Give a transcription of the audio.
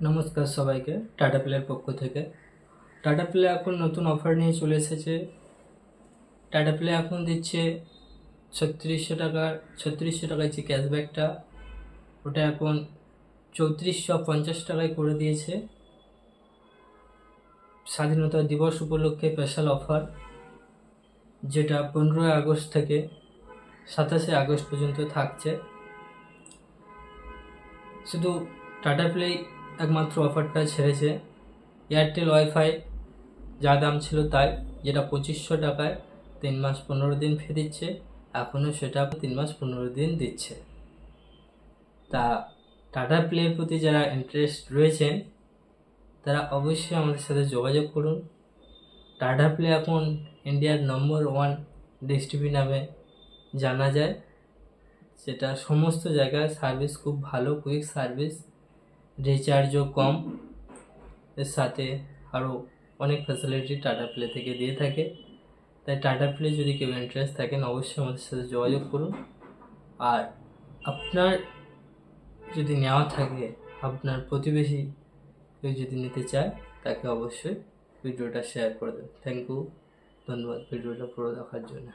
নমস্কার সবাইকে টাটা প্লের পক্ষ থেকে। টাটা প্লে এখন নতুন অফার নিয়ে চলে এসেছে। টাটা প্লে এখন দিচ্ছে 3600 টাকায় যে ক্যাশব্যাকটা, ওটা এখন 3450 টাকায় করে দিয়েছে। স্বাধীনতা দিবস উপলক্ষে স্পেশাল অফার, যেটা 15ই আগস্ট থেকে 27শে আগস্ট পর্যন্ত থাকছে। শুধু টাটা প্লে একমাত্র অফারটা ছেড়েছে। এয়ারটেল ওয়াইফাই যা দাম ছিল তাই, যেটা 2500 টাকায় 3 মাস 15 দিন ফ্রি দিচ্ছে, এখনও সেটা 3 মাস 15 দিন দিচ্ছে। তা টাটা প্লের প্রতি যারা ইন্টারেস্ট রয়েছেন তারা অবশ্যই আমাদের সাথে যোগাযোগ করুন। টাটা প্লে এখন ইন্ডিয়ার নম্বর 1 ডিস্ট্রিবিউটর নামে জানা যায়, যেটা সমস্ত জায়গায় সার্ভিস খুব ভালো, কুইক সার্ভিস, রিচার্জও কম, এর সাথে আরও অনেক ফ্যাসিলিটি টাটা প্লে থেকে দিয়ে থাকে। তাই টাটা প্লে যদি কেউ ইন্টারেস্ট থাকেন অবশ্যই আমাদের সাথে যোগাযোগ করুন। আর আপনার যদি নেওয়া থাকে, আপনার প্রতিবেশী কেউ যদি নিতে চায়, তাকে অবশ্যই ভিডিওটা শেয়ার করে দেবেন। থ্যাংক ইউ, ধন্যবাদ ভিডিওটা পুরো দেখার জন্য।